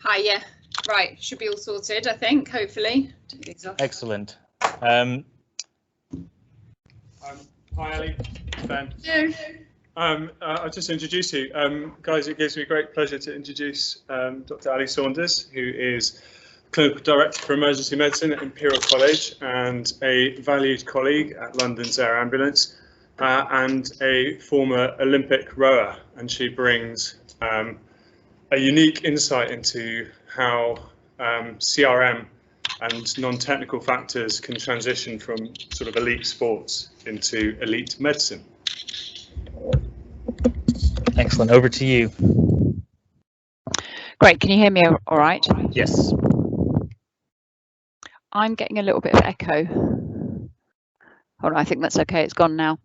Hi, yeah. Right, should be all sorted, I think, hopefully. Excellent. Hi, Ali. Ben. I'll just introduce you. Guys, it gives me great pleasure to introduce Dr. Ali Saunders, who is Clinical Director for Emergency Medicine at Imperial College and a valued colleague at London's Air Ambulance and a former Olympic rower. And she brings a unique insight into how CRM and non-technical factors can transition from sort of elite sports into elite medicine. Excellent. Over to you. Great. Can you hear me all right? Yes. I'm getting a little bit of echo. Hold on, I think that's okay. It's gone now.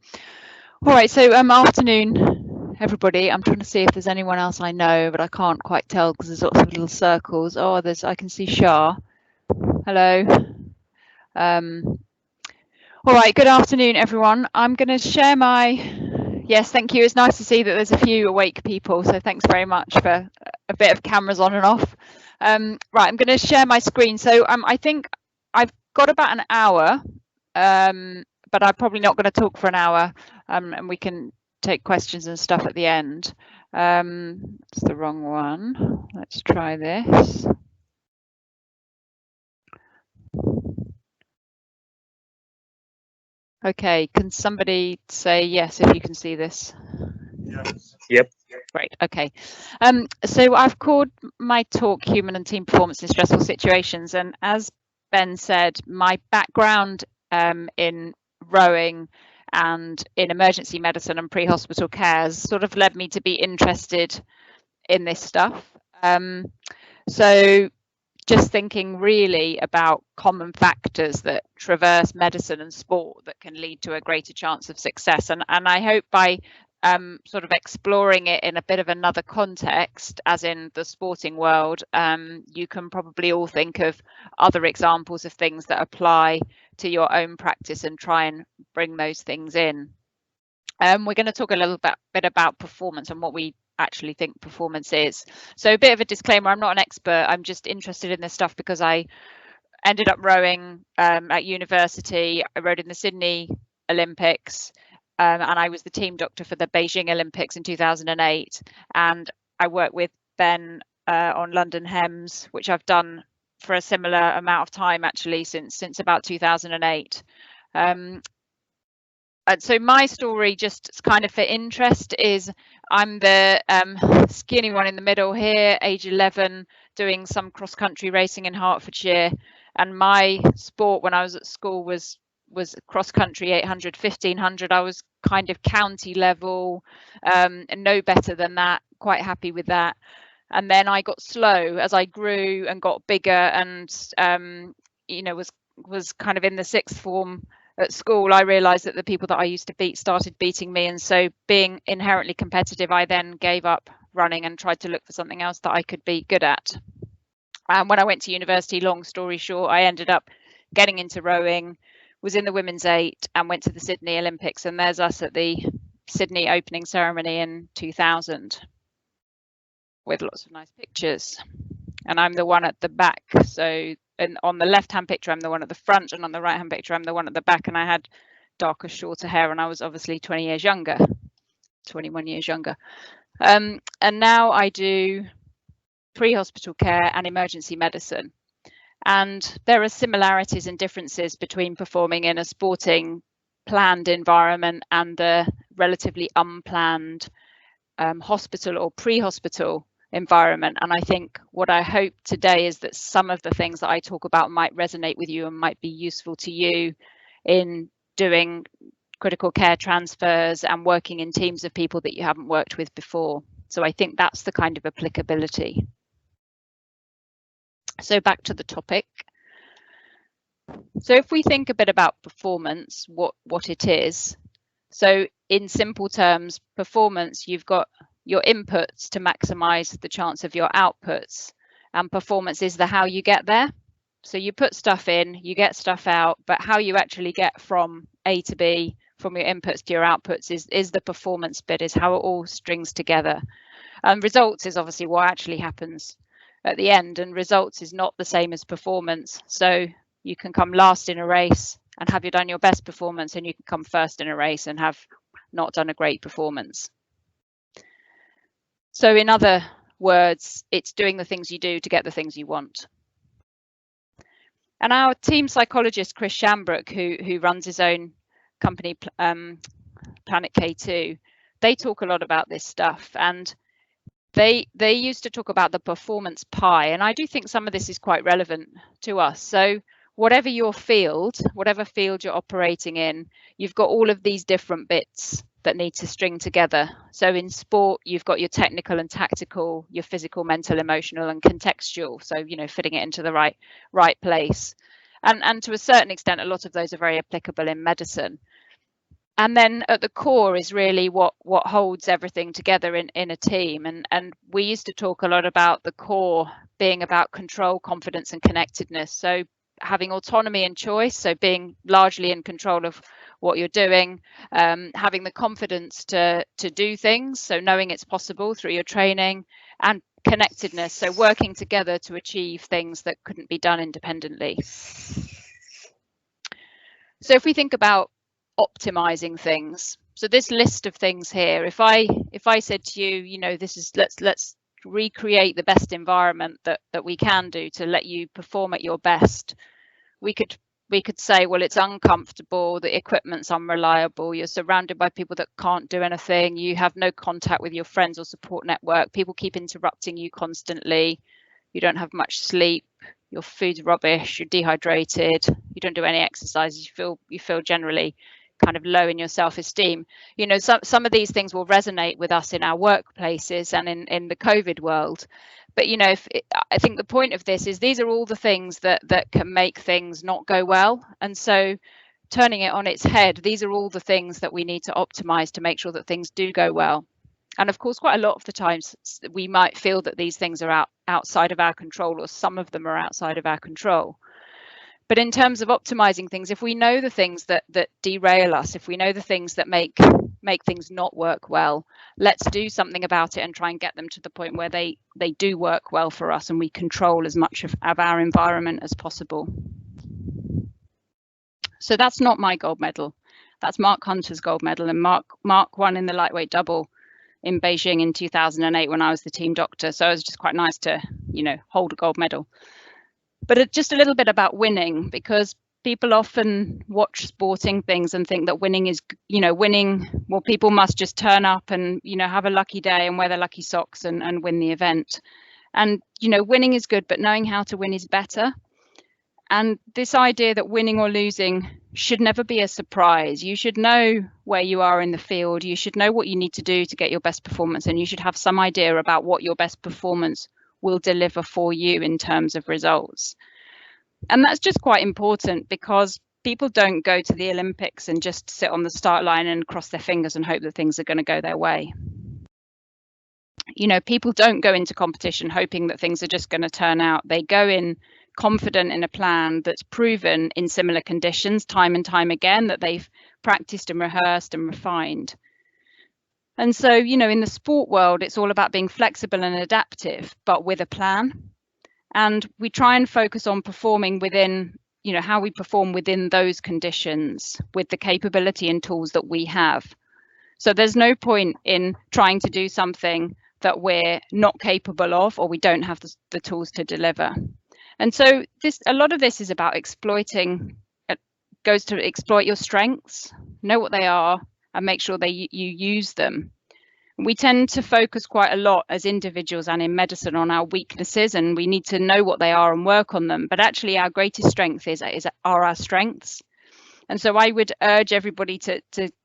All right. So afternoon, everybody. I'm trying to see if there's anyone else I know, but I can't quite tell because there's lots of little circles. Oh, I can see Shah. Hello. All right. Good afternoon, everyone. I'm going to share my. Yes, thank you. It's nice to see that there's a few awake people, so thanks very much for a bit of cameras on and off. Right, I'm going to share my screen. So I think I've got about an hour, but I'm probably not going to talk for an hour, and we can take questions and stuff at the end. It's the wrong one. Let's try this. Okay, can somebody say yes if you can see this? Yes. Yep. Great. Okay. So I've called my talk Human and Team Performance in Stressful Situations. And as Ben said, my background in rowing and in emergency medicine and pre-hospital care has sort of led me to be interested in this stuff. So just thinking really about common factors that traverse medicine and sport that can lead to a greater chance of success. And I hope by sort of exploring it in a bit of another context, as in the sporting world, you can probably all think of other examples of things that apply to your own practice and try and bring those things in. We're going to talk a little bit about performance and what we actually think performance is. So a bit of a disclaimer, I'm not an expert, I'm just interested in this stuff because I ended up rowing at university. I rowed in the Sydney Olympics, and I was the team doctor for the Beijing Olympics in 2008, and I worked with Ben on London Hems, which I've done for a similar amount of time actually since about 2008. And so my story, just kind of for interest, is I'm the skinny one in the middle here, age 11, doing some cross-country racing in Hertfordshire. And my sport when I was at school was cross-country 800, 1500. I was kind of county level, and no better than that, quite happy with that. And then I got slow as I grew and got bigger and, you know, was kind of in the sixth form at school. I realized that the people that I used to beat started beating me, and so being inherently competitive, I then gave up running and tried to look for something else that I could be good at. And when I went to university, long story short, I ended up getting into rowing, was in the women's 8 and went to the Sydney Olympics, and there's us at the Sydney opening ceremony in 2000 with lots of nice pictures. And I'm the one at the back, so and on the left hand picture I'm the one at the front, and on the right hand picture I'm the one at the back, and I had darker, shorter hair, and I was obviously 20 years younger, 21 years younger. And now I do pre-hospital care and emergency medicine, and there are similarities and differences between performing in a sporting planned environment and the relatively unplanned hospital or pre-hospital environment. And I think what I hope today is that some of the things that I talk about might resonate with you and might be useful to you in doing critical care transfers and working in teams of people that you haven't worked with before. So I think that's the kind of applicability. So back to the topic. So if we think a bit about performance, what it is. So in simple terms, performance, you've got your inputs to maximize the chance of your outputs, and performance is the how you get there. So you put stuff in, you get stuff out, but how you actually get from A to B, from your inputs to your outputs, is the performance bit, is how it all strings together. And results is obviously what actually happens at the end, and results is not the same as performance. So you can come last in a race and have you done your best performance, and you can come first in a race and have not done a great performance. So in other words, it's doing the things you do to get the things you want. And our team psychologist, Chris Shambrook, who runs his own company, Planet K2, they talk a lot about this stuff, and they used to talk about the performance pie, and I do think some of this is quite relevant to us. So whatever your field, whatever field you're operating in, you've got all of these different bits that need to string together. So in sport, you've got your technical and tactical, your physical, mental, emotional, and contextual. So, you know, fitting it into the right place. And to a certain extent, a lot of those are very applicable in medicine. And then at the core is really what holds everything together in a team. And we used to talk a lot about the core being about control, confidence, and connectedness. So having autonomy and choice, so being largely in control of what you're doing, having the confidence to do things, so knowing it's possible through your training, and connectedness, so working together to achieve things that couldn't be done independently. So if we think about optimizing things, so this list of things here, if I said to you, you know, this is let's recreate the best environment that we can do to let you perform at your best, we could say, well, it's uncomfortable, the equipment's unreliable, you're surrounded by people that can't do anything, you have no contact with your friends or support network, people keep interrupting you constantly, you don't have much sleep, your food's rubbish, you're dehydrated, you don't do any exercise, you feel generally kind of low in your self-esteem. You know, some of these things will resonate with us in our workplaces and in the COVID world. But, you know, I think the point of this is these are all the things that can make things not go well. And so turning it on its head, these are all the things that we need to optimize to make sure that things do go well. And of course, quite a lot of the times we might feel that these things are outside of our control, or some of them are outside of our control. But in terms of optimizing things, if we know the things that derail us, if we know the things that make things not work well, let's do something about it and try and get them to the point where they do work well for us and we control as much of our environment as possible. So that's not my gold medal. That's Mark Hunter's gold medal, and Mark won in the lightweight double in Beijing in 2008 when I was the team doctor. So it was just quite nice to, you know, hold a gold medal. But just a little bit about winning, because people often watch sporting things and think that winning is, you know, well, people must just turn up and, you know, have a lucky day and wear their lucky socks and win the event. And, you know, winning is good, but knowing how to win is better. And this idea that winning or losing should never be a surprise. You should know where you are in the field. You should know what you need to do to get your best performance, and you should have some idea about what your best performance will deliver for you in terms of results. And that's just quite important, because people don't go to the Olympics and just sit on the start line and cross their fingers and hope that things are going to go their way. You know, people don't go into competition hoping that things are just going to turn out. They go in confident in a plan that's proven in similar conditions time and time again, that they've practiced and rehearsed and refined. And so, you know, in the sport world, it's all about being flexible and adaptive, but with a plan. And we try and focus on performing within, you know, how we perform within those conditions with the capability and tools that we have. So there's no point in trying to do something that we're not capable of, or we don't have the tools to deliver. And so a lot of this is about goes to exploit your strengths, know what they are, and make sure you use them. We tend to focus quite a lot as individuals and in medicine on our weaknesses, and we need to know what they are and work on them. But actually our greatest strength are our strengths. And so I would urge everybody to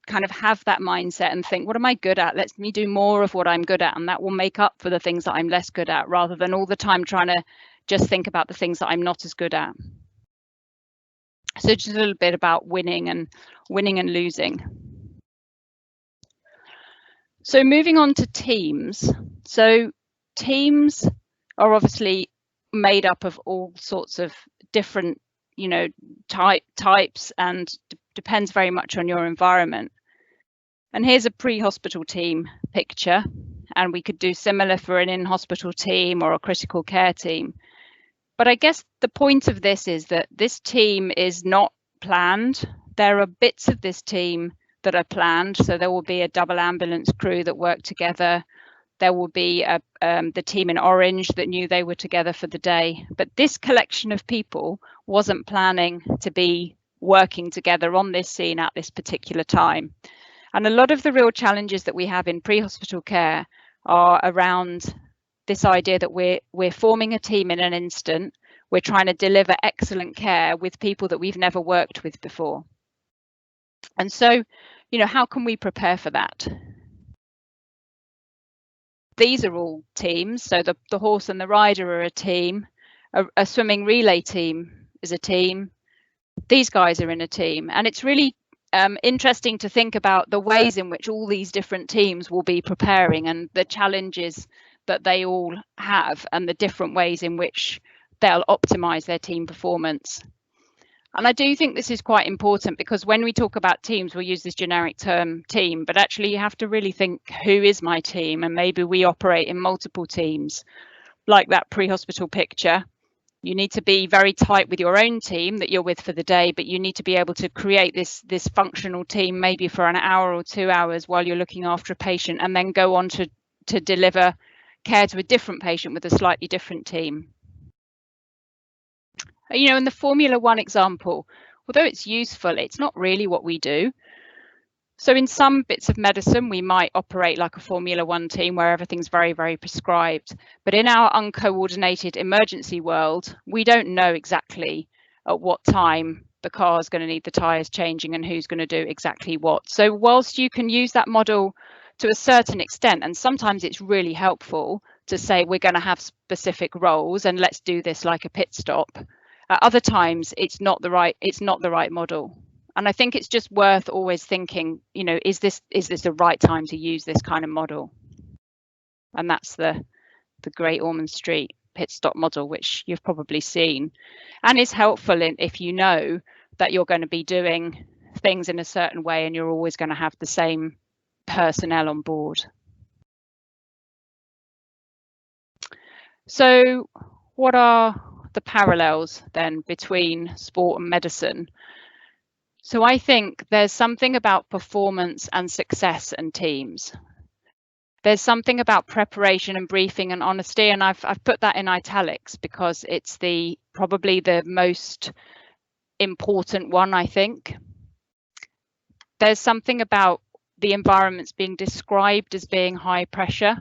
kind of have that mindset and think, what am I good at? Let me do more of what I'm good at, and that will make up for the things that I'm less good at, rather than all the time trying to just think about the things that I'm not as good at. So just a little bit about winning and losing. So moving on to teams. So teams are obviously made up of all sorts of different, you know, types, and depends very much on your environment. And here's a pre-hospital team picture. and we could do similar for an in-hospital team or a critical care team. But I guess the point of this is that this team is not planned. There are bits of this team that are planned. So there will be a double ambulance crew that work together. There will be the team in orange that knew they were together for the day. But this collection of people wasn't planning to be working together on this scene at this particular time. And a lot of the real challenges that we have in pre-hospital care are around this idea that we're forming a team in an instant. We're trying to deliver excellent care with people that we've never worked with before. And so, how can we prepare for that? These are all teams. So the horse and the rider are a team. A swimming relay team is a team. These guys are in a team. And it's really interesting to think about the ways in which all these different teams will be preparing and the challenges that they all have and the different ways in which they'll optimize their team performance. And I do think this is quite important because when we talk about teams, we'll use this generic term team, but actually you have to really think, who is my team? And maybe we operate in multiple teams, like that pre-hospital picture. You need to be very tight with your own team that you're with for the day, but you need to be able to create this functional team maybe for an hour or 2 hours while you're looking after a patient, and then go on to deliver care to a different patient with a slightly different team. In the Formula One example, although it's useful, it's not really what we do. So in some bits of medicine, we might operate like a Formula One team where everything's very, very prescribed. But in our uncoordinated emergency world, we don't know exactly at what time the car is going to need the tyres changing and who's going to do exactly what. So whilst you can use that model to a certain extent, and sometimes it's really helpful to say we're going to have specific roles and let's do this like a pit stop. At other times, it's not the right model. And I think it's just worth always thinking, is this the right time to use this kind of model? And that's the Great Ormond Street pit stop model, which you've probably seen, and is helpful if you know that you're going to be doing things in a certain way and you're always going to have the same personnel on board. So what are the parallels then between sport and medicine? So I think there's something about performance and success and teams. There's something about preparation and briefing and honesty, and I've put that in italics because it's probably the most important one, I think. There's something about the environments being described as being high pressure,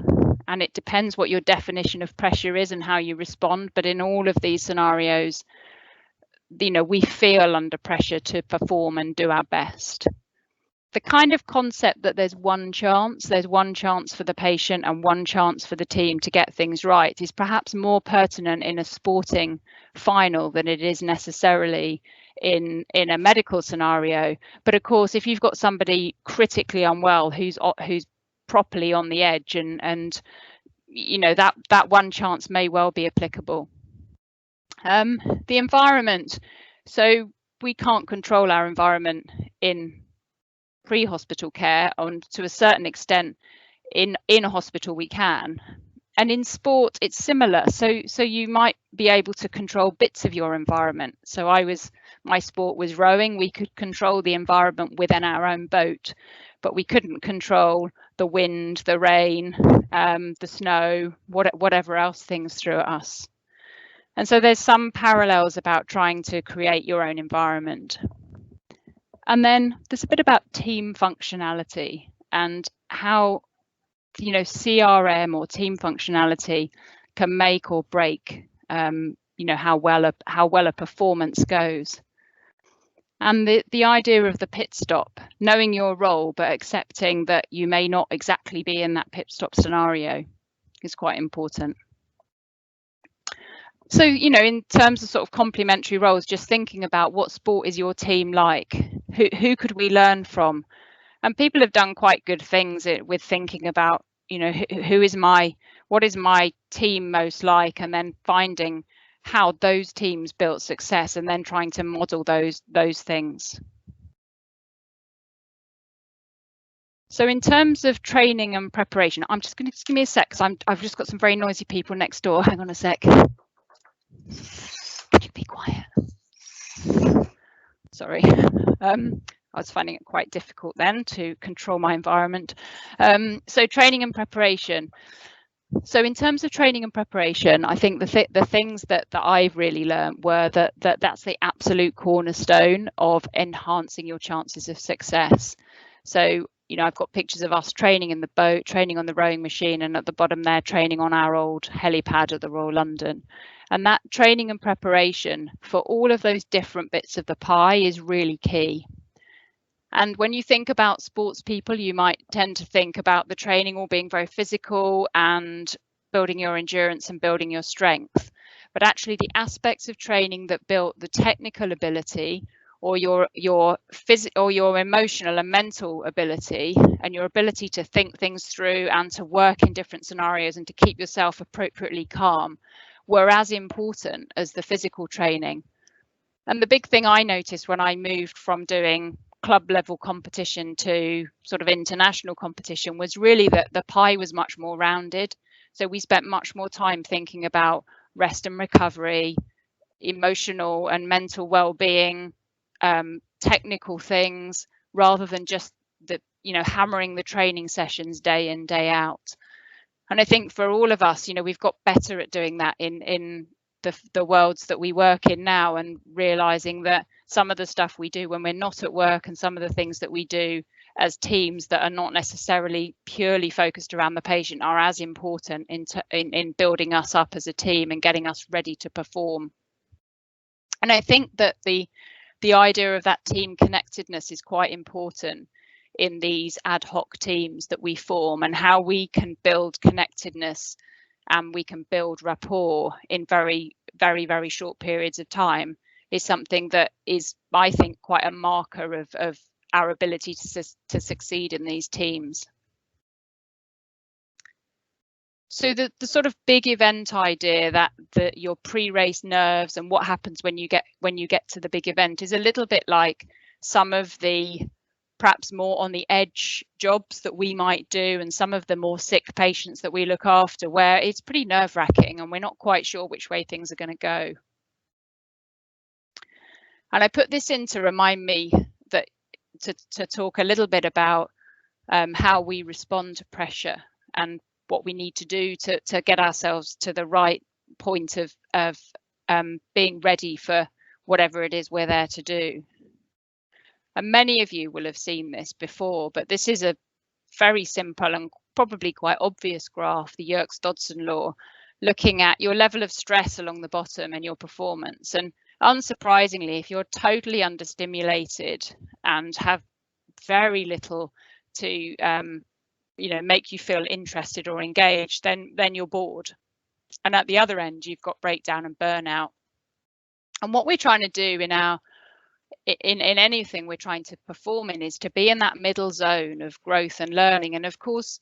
and it depends what your definition of pressure is and how you respond. But in all of these scenarios, we feel under pressure to perform and do our best. The kind of concept that there's one chance for the patient and one chance for the team to get things right is perhaps more pertinent in a sporting final than it is necessarily in a medical scenario. But of course, if you've got somebody critically unwell who's properly on the edge, and that one chance may well be applicable. The environment. So we can't control our environment in pre-hospital care, and to a certain extent in a hospital we can. And in sport it's similar. So you might be able to control bits of your environment. So my sport was rowing. We could control the environment within our own boat, but we couldn't control the wind, the rain, the snow, whatever else things threw at us. And so there's some parallels about trying to create your own environment. And then there's a bit about team functionality and how, CRM or team functionality can make or break, how well a performance goes. And the idea of the pit stop, knowing your role, but accepting that you may not exactly be in that pit stop scenario is quite important. So, in terms of sort of complementary roles, just thinking about what sport is your team like? Who could we learn from? And people have done quite good things with thinking about, what is my team most like, and then finding how those teams built success and then trying to model those things. So in terms of training and preparation, I'm just going to give me a sec because I've just got some very noisy people next door. Hang on a sec. Could you be quiet? Sorry. I was finding it quite difficult then to control my environment. So training and preparation. So in terms of training and preparation, I think the things that I've really learned were that's the absolute cornerstone of enhancing your chances of success. So, you know, I've got pictures of us training in the boat, training on the rowing machine, and at the bottom there, training on our old helipad at the Royal London. And that training and preparation for all of those different bits of the pie is really key. And when you think about sports people, you might tend to think about the training all being very physical and building your endurance and building your strength. But actually the aspects of training that built the technical ability or your emotional and mental ability and your ability to think things through and to work in different scenarios and to keep yourself appropriately calm were as important as the physical training. And the big thing I noticed when I moved from doing club level competition to sort of international competition was really that the pie was much more rounded. So we spent much more time thinking about rest and recovery, emotional and mental well-being, technical things, rather than just hammering the training sessions day in, day out. And I think for all of us, we've got better at doing that in the worlds that we work in now, and realizing that some of the stuff we do when we're not at work and some of the things that we do as teams that are not necessarily purely focused around the patient are as important in building us up as a team and getting us ready to perform. And I think that the idea of that team connectedness is quite important in these ad hoc teams that we form, and how we can build connectedness and we can build rapport in very, very, very short periods of time is something that is, I think, quite a marker of our ability to succeed in these teams. So the sort of big event idea that your pre-race nerves and what happens when you get to the big event is a little bit like some of the perhaps more on the edge jobs that we might do and some of the more sick patients that we look after, where it's pretty nerve-wracking and we're not quite sure which way things are going to go. And I put this in to remind me that to talk a little bit about how we respond to pressure and what we need to do to get ourselves to the right point of being ready for whatever it is we're there to do. And many of you will have seen this before, but this is a very simple and probably quite obvious graph, the Yerkes-Dodson law, looking at your level of stress along the bottom and your performance. And unsurprisingly, if you're totally understimulated and have very little to make you feel interested or engaged, then you're bored. And at the other end, you've got breakdown and burnout. And what we're trying to do in anything we're trying to perform in is to be in that middle zone of growth and learning. And of course,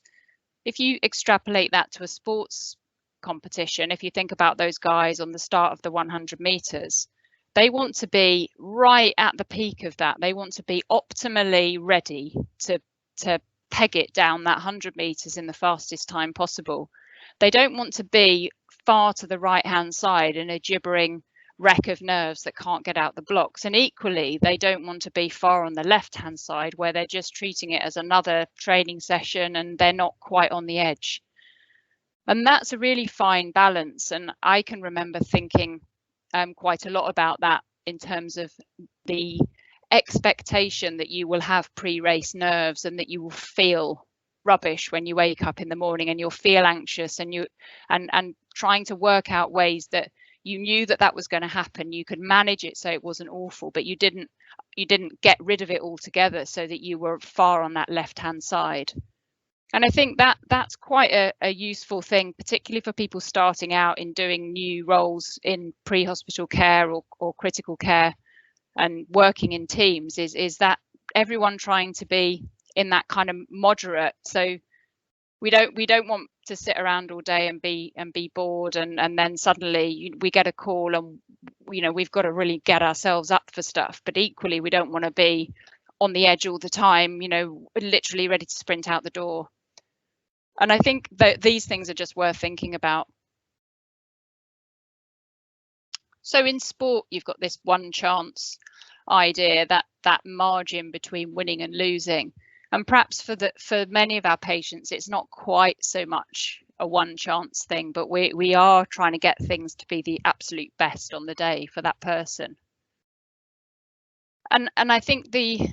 if you extrapolate that to a sports competition, if you think about those guys on the start of the 100 meters, they want to be right at the peak of that. They want to be optimally ready to peg it down that 100 meters in the fastest time possible. They don't want to be far to the right hand side in a gibbering wreck of nerves that can't get out the blocks. And equally, they don't want to be far on the left hand side where they're just treating it as another training session and they're not quite on the edge. And that's a really fine balance. And I can remember thinking quite a lot about that in terms of the expectation that you will have pre-race nerves and that you will feel rubbish when you wake up in the morning, and you'll feel anxious, and trying to work out ways that you knew that was going to happen. You could manage it so it wasn't awful, but you didn't get rid of it altogether so that you were far on that left hand side. And I think that's quite a useful thing, particularly for people starting out in doing new roles in pre-hospital care or critical care and working in teams, is that everyone trying to be in that kind of moderate. So we don't want to sit around all day and be bored and then suddenly we get a call and we've got to really get ourselves up for stuff. But equally, we don't want to be on the edge all the time, you know, literally ready to sprint out the door. And I think that these things are just worth thinking about. So in sport, you've got this one chance idea, that margin between winning and losing. And perhaps for many of our patients, it's not quite so much a one chance thing, but we are trying to get things to be the absolute best on the day for that person. And I think the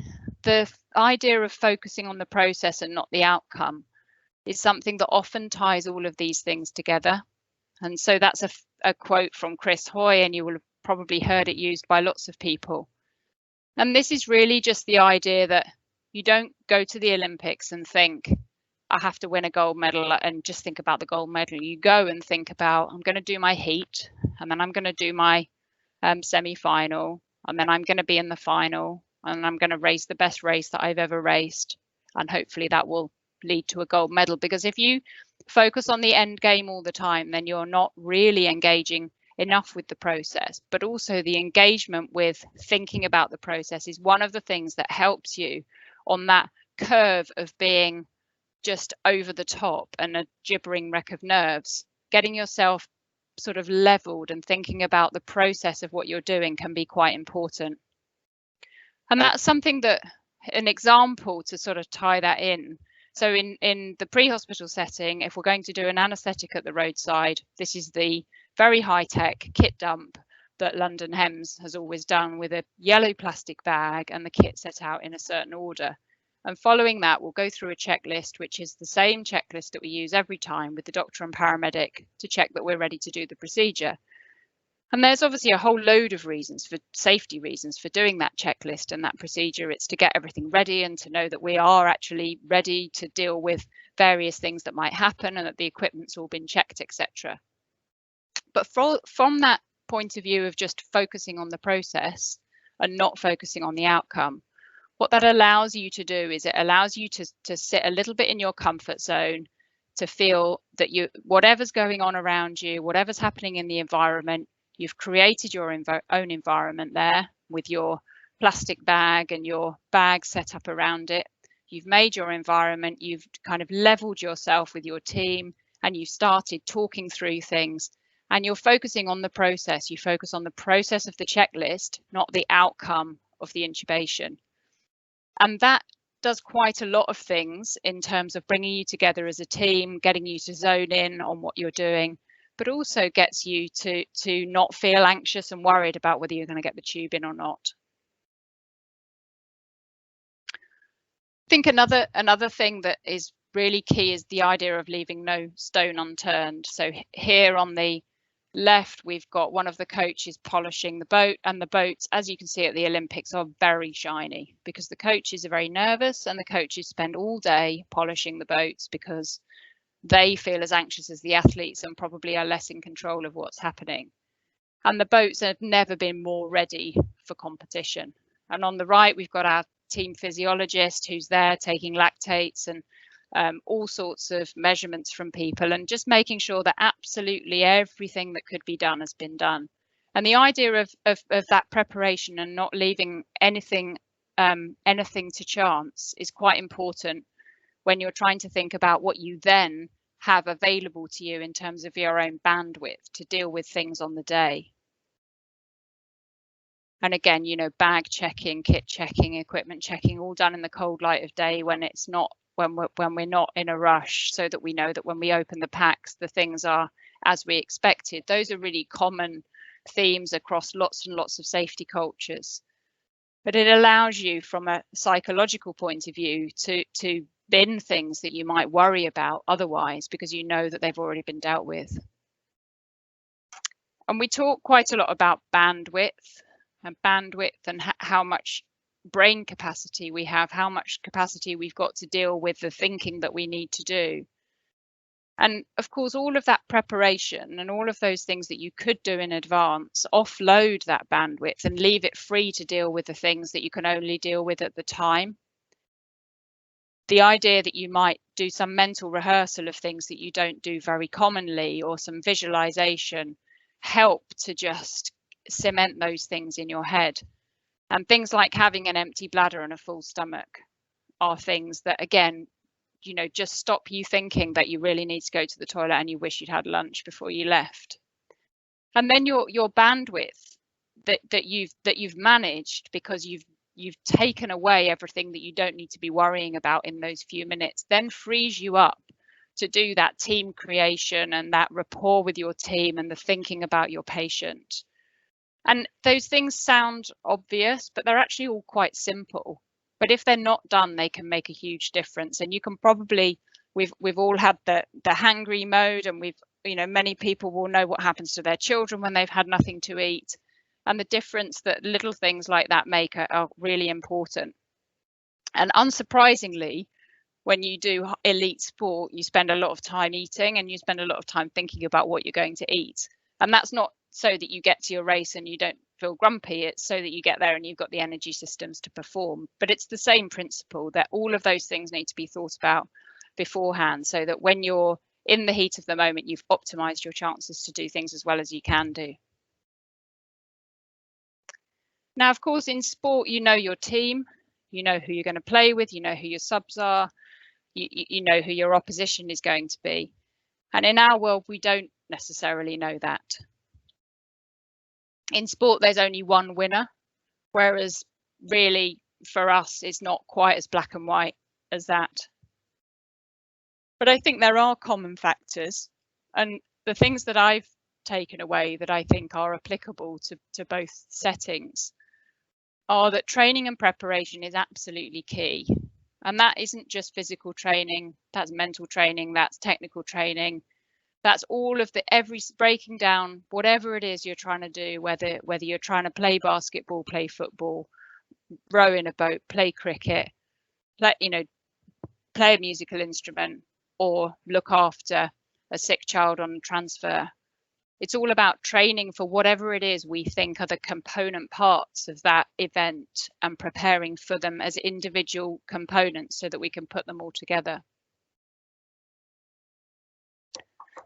idea of focusing on the process and not the outcome is something that often ties all of these things together. And so that's a quote from Chris Hoy, and you will have probably heard it used by lots of people. And this is really just the idea that you don't go to the Olympics and think, I have to win a gold medal and just think about the gold medal. You go and think about, I'm going to do my heat, and then I'm going to do my semi-final, and then I'm going to be in the final, and I'm going to race the best race that I've ever raced. And hopefully that will lead to a gold medal. Because if you focus on the end game all the time, then you're not really engaging enough with the process. But also the engagement with thinking about the process is one of the things that helps you on that curve of being just over the top and a gibbering wreck of nerves. Getting yourself sort of leveled and thinking about the process of what you're doing can be quite important. And that's something that, an example to sort of tie that in. So in the pre-hospital setting, if we're going to do an anaesthetic at the roadside, this is the very high-tech kit dump that London HEMS has always done, with a yellow plastic bag and the kit set out in a certain order. And following that, we'll go through a checklist, which is the same checklist that we use every time with the doctor and paramedic to check that we're ready to do the procedure. And there's obviously a whole load of reasons, for safety reasons, for doing that checklist and that procedure. It's to get everything ready and to know that we are actually ready to deal with various things that might happen and that the equipment's all been checked, etc. But from that point of view of just focusing on the process and not focusing on the outcome, what that allows you to do is it allows you to sit a little bit in your comfort zone, to feel that whatever's going on around you, whatever's happening in the environment, you've created your own environment there with your plastic bag and your bag set up around it. You've made your environment, you've kind of leveled yourself with your team, and you've started talking through things, and you're focusing on the process. You focus on the process of the checklist, not the outcome of the intubation. And that does quite a lot of things in terms of bringing you together as a team, getting you to zone in on what you're doing, but also gets you to not feel anxious and worried about whether you're going to get the tube in or not. I think another thing that is really key is the idea of leaving no stone unturned. So here on the left, we've got one of the coaches polishing the boat, and the boats, as you can see at the Olympics, are very shiny because the coaches are very nervous, and the coaches spend all day polishing the boats because they feel as anxious as the athletes and probably are less in control of what's happening. And the boats have never been more ready for competition. And on the right, we've got our team physiologist who's there taking lactates and all sorts of measurements from people, and just making sure that absolutely everything that could be done has been done. And the idea of that preparation and not leaving anything to chance is quite important when you're trying to think about what you then have available to you in terms of your own bandwidth to deal with things on the day. And again, you know, bag checking, kit checking, equipment checking, all done in the cold light of day when it's not, when we're not in a rush, so that we know that when we open the packs, the things are as we expected. Those are really common themes across lots and lots of safety cultures. But it allows you, from a psychological point of view, to bin things that you might worry about otherwise, because you know that they've already been dealt with. And we talk quite a lot about bandwidth and how much brain capacity we have, how much capacity we've got to deal with the thinking that we need to do. And of course, all of that preparation and all of those things that you could do in advance, offload that bandwidth and leave it free to deal with the things that you can only deal with at the time. The idea that you might do some mental rehearsal of things that you don't do very commonly, or some visualization, help to just cement those things in your head. And things like having an empty bladder and a full stomach are things that, again, you know, just stop you thinking that you really need to go to the toilet and you wish you'd had lunch before you left. And then your bandwidth that you've managed, because you've taken away everything that you don't need to be worrying about in those few minutes, then frees you up to do that team creation and that rapport with your team and the thinking about your patient. And those things sound obvious, but they're actually all quite simple. But if they're not done, they can make a huge difference. And you can probably, we've all had the hangry mode, and many people will know what happens to their children when they've had nothing to eat. And the difference that little things like that make are really important. And unsurprisingly, when you do elite sport, you spend a lot of time eating and you spend a lot of time thinking about what you're going to eat. And that's not so that you get to your race and you don't feel grumpy. It's so that you get there and you've got the energy systems to perform. But it's the same principle, that all of those things need to be thought about beforehand, so that when you're in the heat of the moment, you've optimized your chances to do things as well as you can do. Now, of course, in sport, you know your team, you know who you're going to play with, you know who your subs are, you know who your opposition is going to be. And in our world, we don't necessarily know that. In sport, there's only one winner, whereas really for us, it's not quite as black and white as that. But I think there are common factors, and the things that I've taken away that I think are applicable to both settings are that training and preparation is absolutely key. And that isn't just physical training, that's mental training, that's technical training, that's all of breaking down whatever it is you're trying to do, whether you're trying to play basketball, play football, row in a boat, play cricket, play a musical instrument, or look after a sick child on transfer. It's all about training for whatever it is we think are the component parts of that event and preparing for them as individual components so that we can put them all together.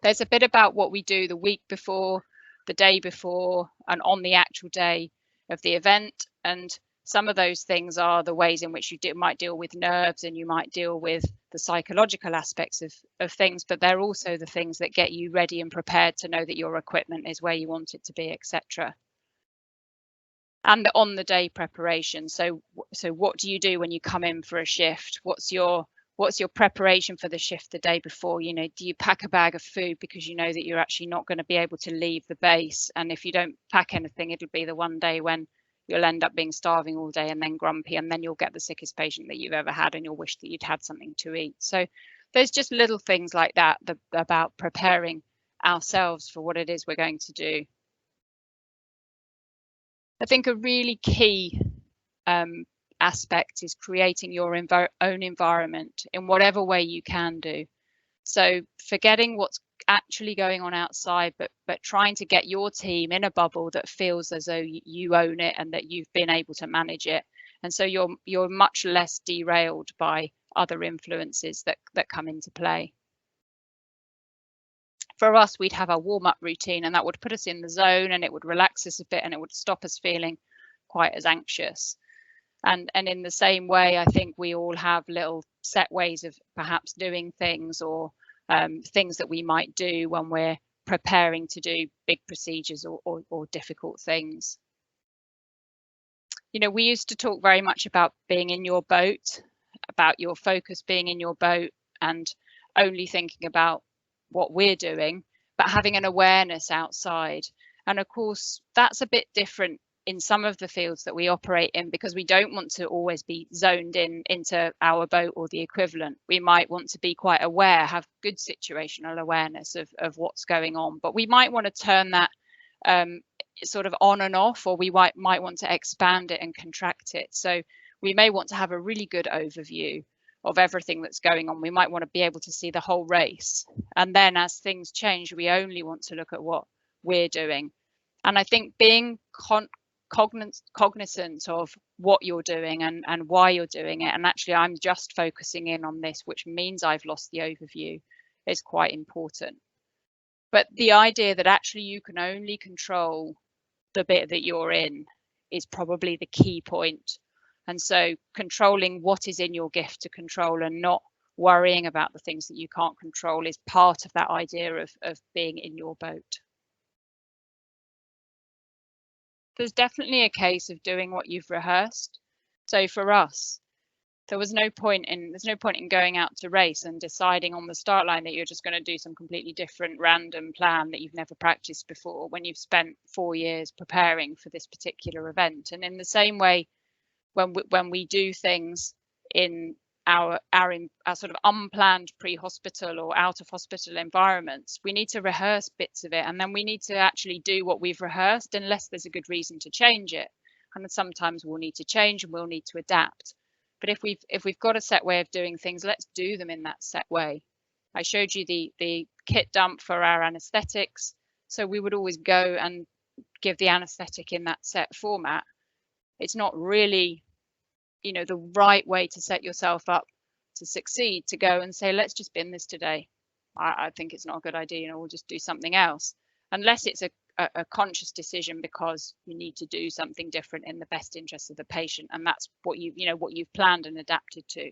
There's a bit about what we do the week before, the day before, and on the actual day of the event. And some of those things are the ways in which you might deal with nerves, and you might deal with the psychological aspects of things, but they're also the things that get you ready and prepared to know that your equipment is where you want it to be, etc. And the on the day preparation. So what do you do when you come in for a shift? What's your preparation for the shift the day before? Do you pack a bag of food because you know that you're actually not going to be able to leave the base? And if you don't pack anything, it'll be the one day when you'll end up being starving all day and then grumpy, and then you'll get the sickest patient that you've ever had and you'll wish that you'd had something to eat. So there's just little things like that about preparing ourselves for what it is we're going to do. I think a really key aspect is creating your own environment in whatever way you can do. So forgetting what's actually going on outside, but trying to get your team in a bubble that feels as though you own it and that you've been able to manage it. And so you're much less derailed by other influences that come into play. For us, we'd have a warm-up routine, and that would put us in the zone, and it would relax us a bit, and it would stop us feeling quite as anxious. And in the same way, I think we all have little set ways of perhaps doing things, or things that we might do when we're preparing to do big procedures or difficult things. We used to talk very much about being in your boat, about your focus being in your boat and only thinking about what we're doing, but having an awareness outside. And of course, that's a bit different in some of the fields that we operate in, because we don't want to always be zoned into our boat or the equivalent. We might want to be quite aware, have good situational awareness of what's going on, but we might want to turn that sort of on and off, or we might want to expand it and contract it. So we may want to have a really good overview of everything that's going on. We might want to be able to see the whole race. And then as things change, we only want to look at what we're doing. And I think being cognizant of what you're doing and why you're doing it, and actually I'm just focusing in on this, which means I've lost the overview, is quite important. But the idea that actually you can only control the bit that you're in is probably the key point. And so controlling what is in your gift to control and not worrying about the things that you can't control is part of that idea of being in your boat. There's definitely a case of doing what you've rehearsed. So for us, there's no point in going out to race and deciding on the start line that you're just going to do some completely different random plan that you've never practiced before when you've spent 4 years preparing for this particular event. And in the same way, when we do things in our sort of unplanned pre-hospital or out of hospital environments, we need to rehearse bits of it, and then we need to actually do what we've rehearsed unless there's a good reason to change it. And sometimes we'll need to change and we'll need to adapt. But if we've got a set way of doing things, let's do them in that set way. I showed you the kit dump for our anesthetics. So we would always go and give the anesthetic in that set format. It's not really, the right way to set yourself up to succeed, to go and say, let's just bin this today. I think it's not a good idea, we'll just do something else. Unless it's a conscious decision because you need to do something different in the best interest of the patient, and that's what you've planned and adapted to.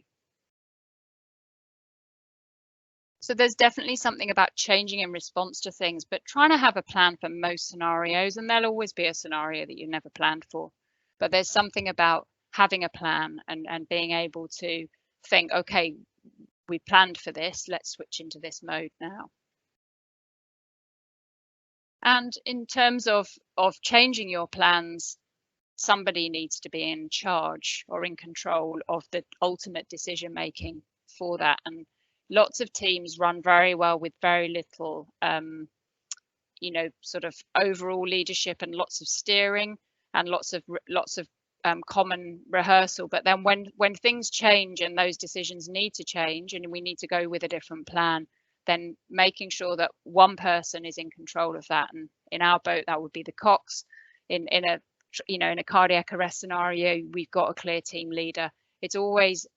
So there's definitely something about changing in response to things, but trying to have a plan for most scenarios, and there'll always be a scenario that you never planned for. But there's something about having a plan and being able to think, okay, we planned for this, let's switch into this mode now. And in terms of changing your plans, somebody needs to be in charge or in control of the ultimate decision making for that. And lots of teams run very well with very little, sort of overall leadership and lots of steering and lots of common rehearsal. But then when things change and those decisions need to change and we need to go with a different plan, then making sure that one person is in control of that. And in our boat, that would be the cox. In a cardiac arrest scenario, we've got a clear team leader. It's always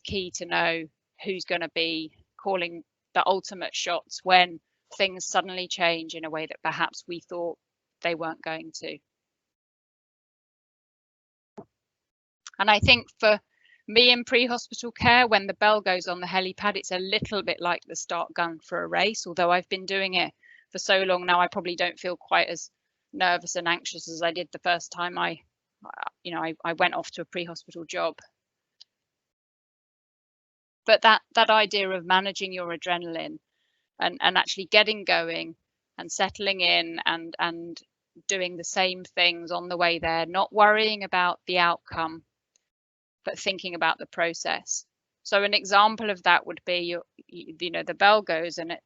key to know who's going to be calling the ultimate shots when things suddenly change in a way that perhaps we thought they weren't going to. And I think for me in pre-hospital care, when the bell goes on the helipad, it's a little bit like the start gun for a race. Although I've been doing it for so long now, I probably don't feel quite as nervous and anxious as I did the first time I went off to a pre-hospital job. But that idea of managing your adrenaline and actually getting going and settling in and doing the same things on the way there, not worrying about the outcome, but thinking about the process. So an example of that would be, the bell goes and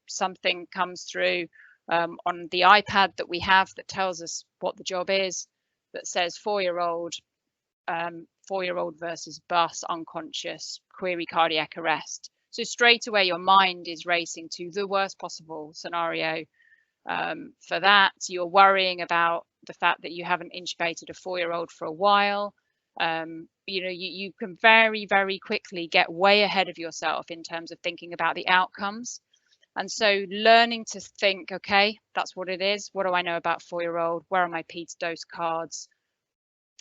something comes through on the iPad that we have that tells us what the job is, that says 4-year-old versus bus, unconscious, query cardiac arrest. So straight away your mind is racing to the worst possible scenario. For that, you're worrying about the fact that you haven't intubated a 4-year-old for a while. You can very, very quickly get way ahead of yourself in terms of thinking about the outcomes. And so learning to think, okay, that's what it is. What do I know about 4-year-old? Where are my peds dose cards?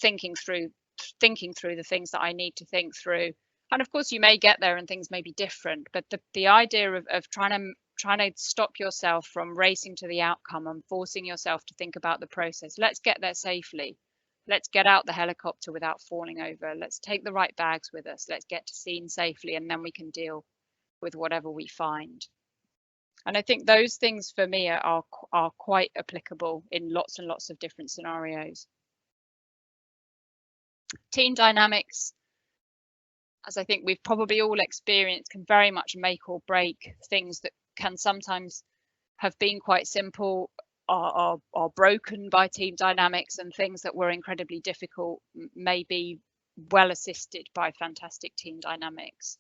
Thinking through the things that I need to think through. And of course, you may get there and things may be different. But the idea of trying to stop yourself from racing to the outcome and forcing yourself to think about the process. Let's get there safely. Let's get out the helicopter without falling over. Let's take the right bags with us. Let's get to scene safely, and then we can deal with whatever we find. And I think those things for me are quite applicable in lots and lots of different scenarios. Team dynamics, as I think we've probably all experienced, can very much make or break things that can sometimes have been quite simple, are broken by team dynamics, and things that were incredibly difficult may be well assisted by fantastic team dynamics.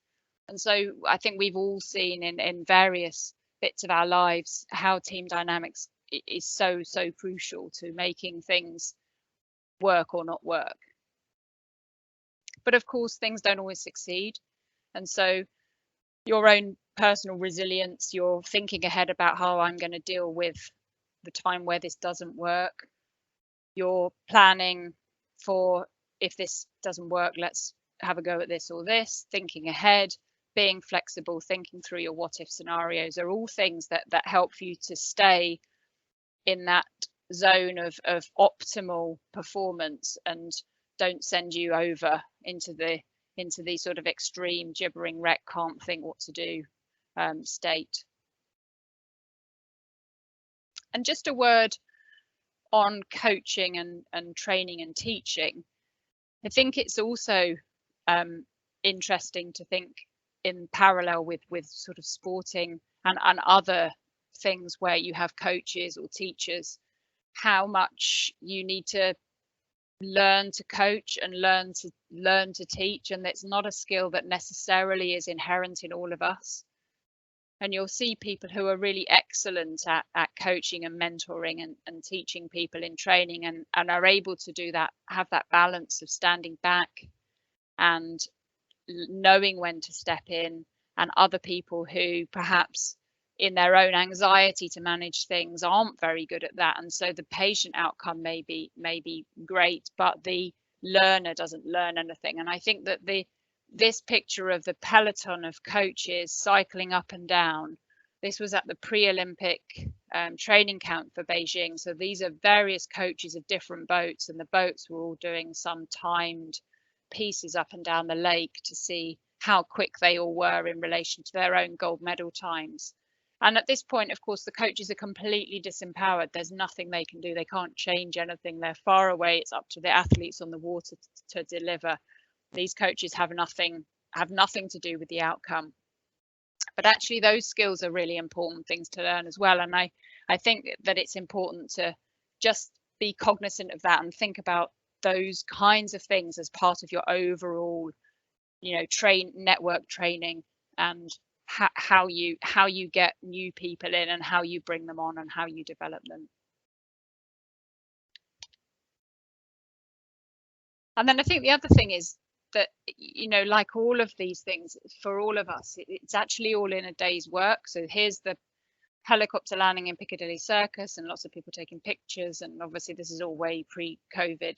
And so I think we've all seen in various bits of our lives how team dynamics is so crucial to making things work or not work. But of course, things don't always succeed. And so your own personal resilience, you're thinking ahead about how I'm going to deal with the time where this doesn't work. You're planning for, if this doesn't work, let's have a go at this or this, thinking ahead, being flexible, thinking through your what if scenarios are all things that help you to stay in that zone of optimal performance and don't send you over into the sort of extreme gibbering wreck, can't think what to do state. And just a word on coaching and training and teaching. I think it's also interesting to think in parallel with sort of sporting and other things where you have coaches or teachers, how much you need to learn to coach and learn to teach, and it's not a skill that necessarily is inherent in all of us. And you'll see people who are really excellent at coaching and mentoring and teaching people in training and are able to do that, have that balance of standing back and knowing when to step in, and other people who perhaps in their own anxiety to manage things aren't very good at that, and so the patient outcome may be great, but the learner doesn't learn anything. And I think that this picture of the peloton of coaches cycling up and down, this was at the pre-Olympic training camp for Beijing, so these are various coaches of different boats, and the boats were all doing some timed pieces up and down the lake to see how quick they all were in relation to their own gold medal times. And at this point, of course, the coaches are completely disempowered. There's nothing they can do. They can't change anything. They're far away. It's up to the athletes on the water to deliver. These coaches have nothing to do with the outcome. But actually, those skills are really important things to learn as well. And I think that it's important to just be cognizant of that and think about those kinds of things as part of your overall, network training, and how you get new people in and how you bring them on and how you develop them. And then I think the other thing is that, like all of these things, for all of us, it's actually all in a day's work. So here's the helicopter landing in Piccadilly Circus and lots of people taking pictures, and obviously this is all way pre-COVID.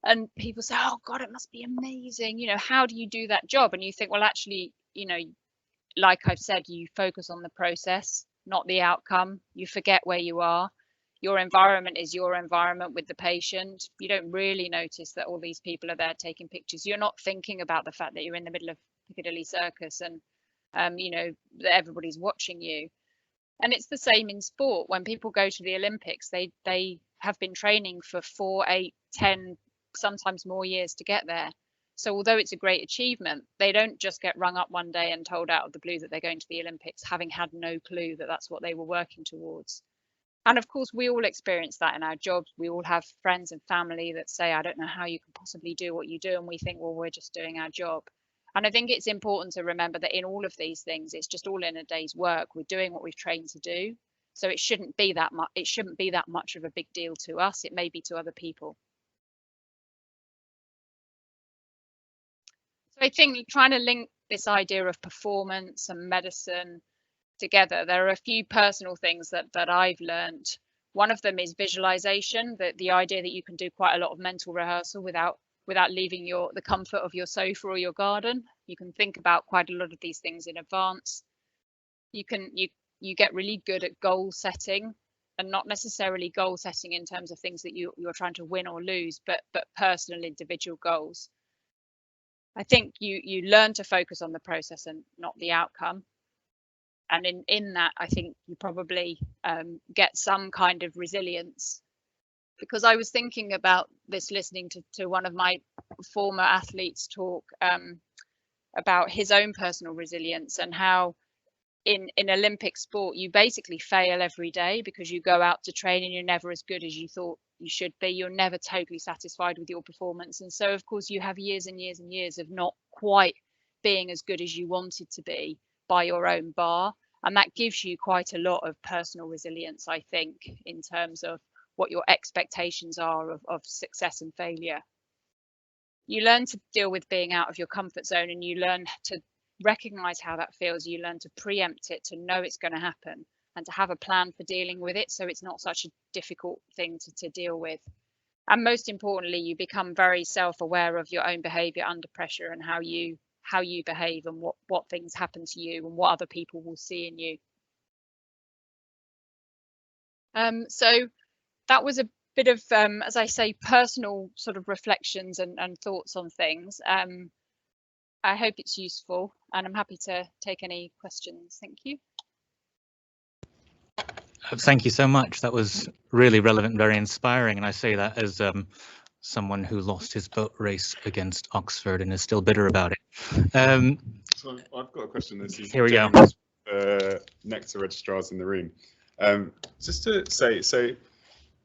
And people say, oh God, it must be amazing. How do you do that job? And you think, well, actually, like I've said, you focus on the process, not the outcome. You forget where you are. Your environment is your environment with the patient. You don't really notice that all these people are there taking pictures. You're not thinking about the fact that you're in the middle of Piccadilly Circus and, that everybody's watching you. And it's the same in sport. When people go to the Olympics, they have been training for 4, 8, 10, sometimes more years to get there. So although it's a great achievement, they don't just get rung up one day and told out of the blue that they're going to the Olympics, having had no clue that that's what they were working towards. And of course, we all experience that in our jobs. We all have friends and family that say, I don't know how you can possibly do what you do. And we think, well, we're just doing our job. And I think it's important to remember that in all of these things, it's just all in a day's work. We're doing what we've trained to do. So it shouldn't be that much. It shouldn't be that much of a big deal to us. It may be to other people. So I think trying to link this idea of performance and medicine together, there are a few personal things that I've learned. One of them is visualization, the idea that you can do quite a lot of mental rehearsal without leaving the comfort of your sofa or your garden. You can think about quite a lot of these things in advance. You get really good at goal setting, and not necessarily goal setting in terms of things that you're trying to win or lose, but personal individual goals. I think you learn to focus on the process and not the outcome. And in that, I think you probably get some kind of resilience. Because I was thinking about this, listening to one of my former athletes talk about his own personal resilience, and how in Olympic sport, you basically fail every day because you go out to train and you're never as good as you thought you should be. You're never totally satisfied with your performance. And so, of course, you have years and years and years of not quite being as good as you wanted to be by your own bar. And that gives you quite a lot of personal resilience, I think, in terms of what your expectations are of success and failure. You learn to deal with being out of your comfort zone, and you learn to recognize how that feels. You learn to preempt it, to know it's going to happen, and to have a plan for dealing with it, so it's not such a difficult thing to deal with. And most importantly, you become very self-aware of your own behavior under pressure and how you behave and what things happen to you and what other people will see in you. So that was a bit of, as I say, personal sort of reflections and thoughts on things. I hope it's useful, and I'm happy to take any questions. Thank you. Thank you so much. That was really relevant and very inspiring. And I say that as someone who lost his boat race against Oxford and is still bitter about it. So I've got a question. This is Here we go. Next to registrars in the room. Just to say, so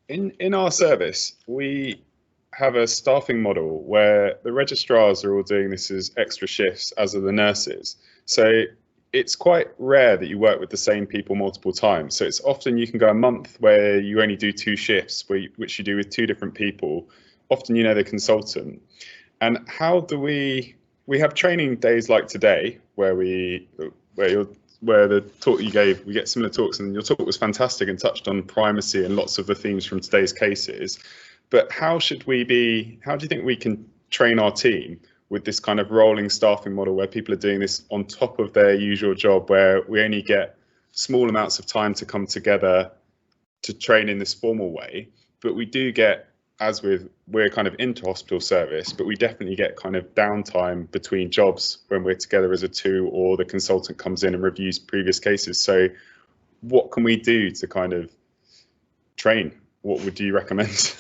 in our service, we have a staffing model where the registrars are all doing this as extra shifts, as are the nurses. So it's quite rare that you work with the same people multiple times. So it's often you can go a month where you only do 2 shifts, which you do with 2 different people. Often you know the consultant. And how do we have training days like today where the talk you gave, we get similar talks, and your talk was fantastic and touched on primacy and lots of the themes from today's cases. But how do you think we can train our team with this kind of rolling staffing model where people are doing this on top of their usual job, where we only get small amounts of time to come together to train in this formal way, but we do get, we're kind of into hospital service, but we definitely get kind of downtime between jobs when we're together as a 2, or the consultant comes in and reviews previous cases. So what can we do to kind of train? What would you recommend?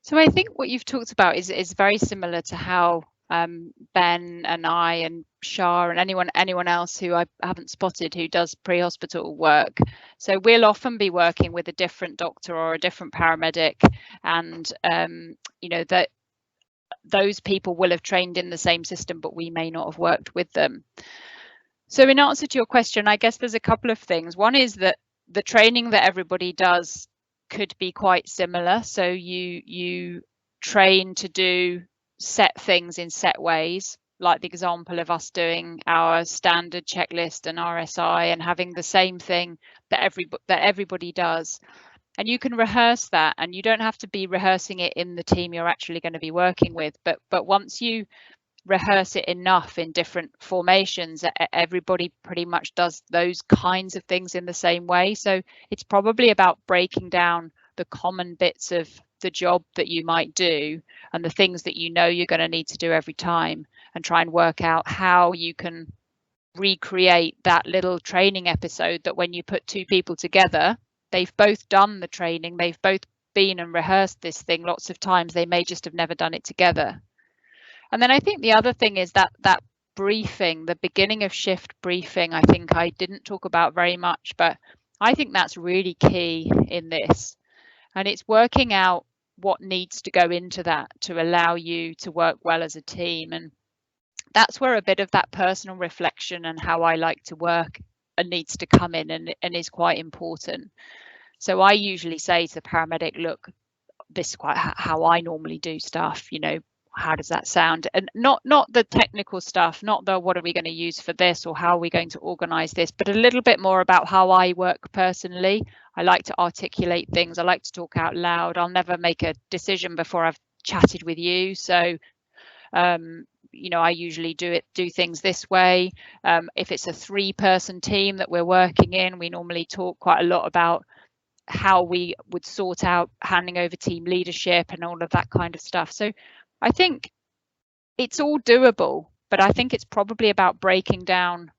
So I think what you've talked about is very similar to how Ben and I and Shah and anyone else who I haven't spotted who does pre-hospital work. So we'll often be working with a different doctor or a different paramedic, and you know, that those people will have trained in the same system, but we may not have worked with them. So in answer to your question, I guess there's a couple of things. One is that the training that everybody does could be quite similar. So you train to do set things in set ways, like the example of us doing our standard checklist and RSI and having the same thing that everybody does. And you can rehearse that, and you don't have to be rehearsing it in the team you're actually going to be working with. But once you rehearse it enough in different formations, everybody pretty much does those kinds of things in the same way. So it's probably about breaking down the common bits of the job that you might do and the things that you know you're going to need to do every time, and try and work out how you can recreate that little training episode that when you put 2 people together, they've both done the training, they've both been and rehearsed this thing lots of times, they may just have never done it together. And then I think the other thing is that briefing, the beginning of shift briefing, I think I didn't talk about very much, but I think that's really key in this. And it's working out what needs to go into that to allow you to work well as a team. And that's where a bit of that personal reflection and how I like to work needs to come in and is quite important. So I usually say to the paramedic, look, this is quite how I normally do stuff, you know, how does that sound? And not the technical stuff, not the what are we going to use for this or how are we going to organize this, but a little bit more about how I work personally. I like to articulate things. I like to talk out loud. I'll never make a decision before I've chatted with you. So, you know, I usually do things this way. If it's a 3-person team that we're working in, we normally talk quite a lot about how we would sort out handing over team leadership and all of that kind of stuff. So I think it's all doable, but I think it's probably about breaking down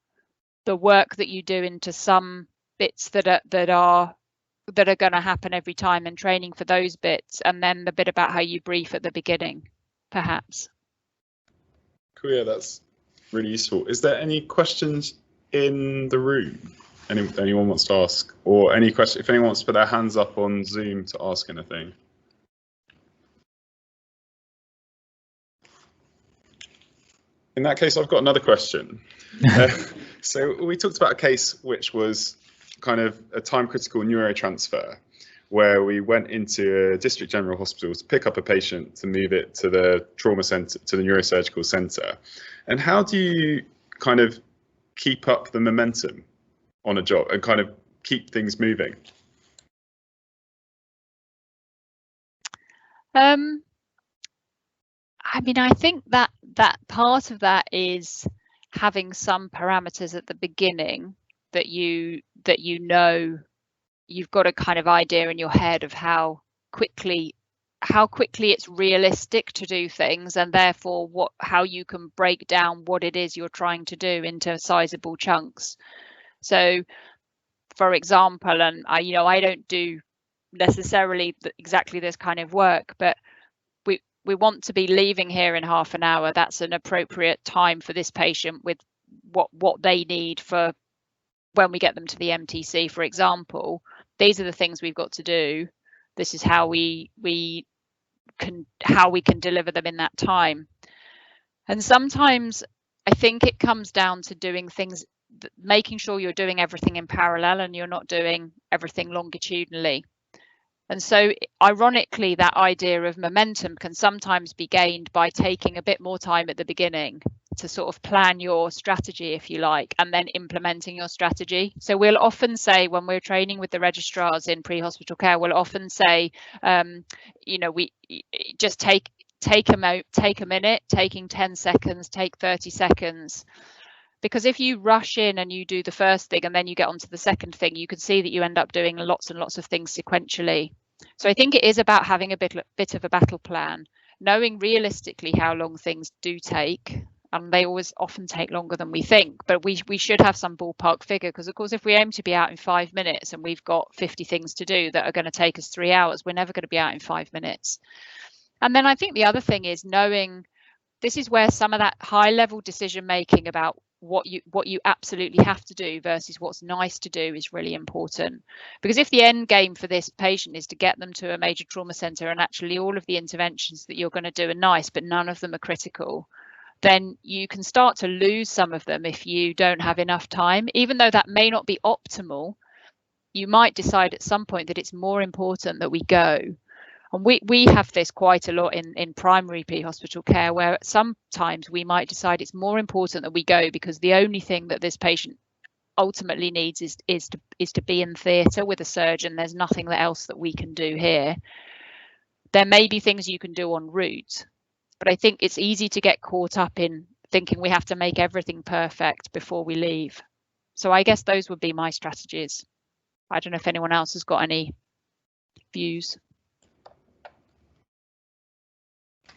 the work that you do into some bits that are going to happen every time, and training for those bits, and then the bit about how you brief at the beginning, perhaps. Cool, yeah, that's really useful. Is there any questions in the room? Anyone wants to ask, or any question? If anyone wants to put their hands up on Zoom to ask anything. In that case, I've got another question. So we talked about a case which was kind of a time-critical neurotransfer, where we went into a district general hospital to pick up a patient to move it to the trauma centre, to the neurosurgical centre. And how do you kind of keep up the momentum on a job and kind of keep things moving? I mean, I think that part of that is having some parameters at the beginning that you know you've got a kind of idea in your head of how quickly it's realistic to do things, and therefore how you can break down what it is you're trying to do into sizable chunks. So, for example, and I don't do necessarily exactly this kind of work, but we want to be leaving here in half an hour. That's an appropriate time for this patient with what they need for when we get them to the MTC, for example. These are the things we've got to do. This is how we can deliver them in that time. And sometimes I think it comes down to doing things, making sure you're doing everything in parallel and you're not doing everything longitudinally. And so, ironically, that idea of momentum can sometimes be gained by taking a bit more time at the beginning to sort of plan your strategy, if you like, and then implementing your strategy. So we'll often say, when we're training with the registrars in pre-hospital care, we'll often say, we just take a minute, taking 10 seconds, take 30 seconds. Because if you rush in and you do the first thing and then you get onto the second thing, you can see that you end up doing lots and lots of things sequentially. So I think it is about having a bit of a battle plan, knowing realistically how long things do take. And they often take longer than we think, but we should have some ballpark figure, because of course if we aim to be out in 5 minutes and we've got 50 things to do that are going to take us 3 hours, we're never going to be out in 5 minutes. And then I think the other thing is knowing, this is where some of that high level decision making about what you absolutely have to do versus what's nice to do is really important. Because if the end game for this patient is to get them to a major trauma centre and actually all of the interventions that you're going to do are nice but none of them are critical, then you can start to lose some of them if you don't have enough time. Even though that may not be optimal, you might decide at some point that it's more important that we go. And we have this quite a lot in primary pre-hospital care, where sometimes we might decide it's more important that we go because the only thing that this patient ultimately needs is to be in theatre with a surgeon. There's nothing else that we can do here. There may be things you can do en route, but I think it's easy to get caught up in thinking we have to make everything perfect before we leave. So I guess those would be my strategies. I don't know if anyone else has got any views.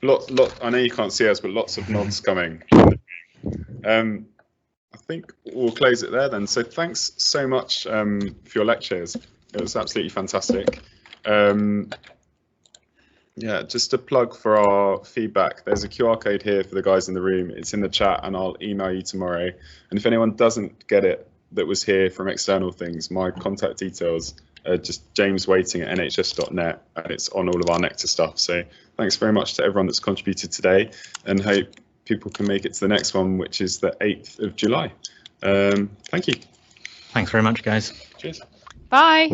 I know you can't see us, but lots of nods coming. I think we'll close it there then. So thanks so much for your lectures. It was absolutely fantastic. Yeah, just a plug for our feedback. There's a QR code here for the guys in the room. It's in the chat and I'll email you tomorrow. And if anyone doesn't get it that was here from external things, my contact details are just jameswaiting@nhs.net, and it's on all of our Nectar stuff. So thanks very much to everyone that's contributed today, and hope people can make it to the next one, which is the 8th of July. Thank you. Thanks very much, guys. Cheers. Bye.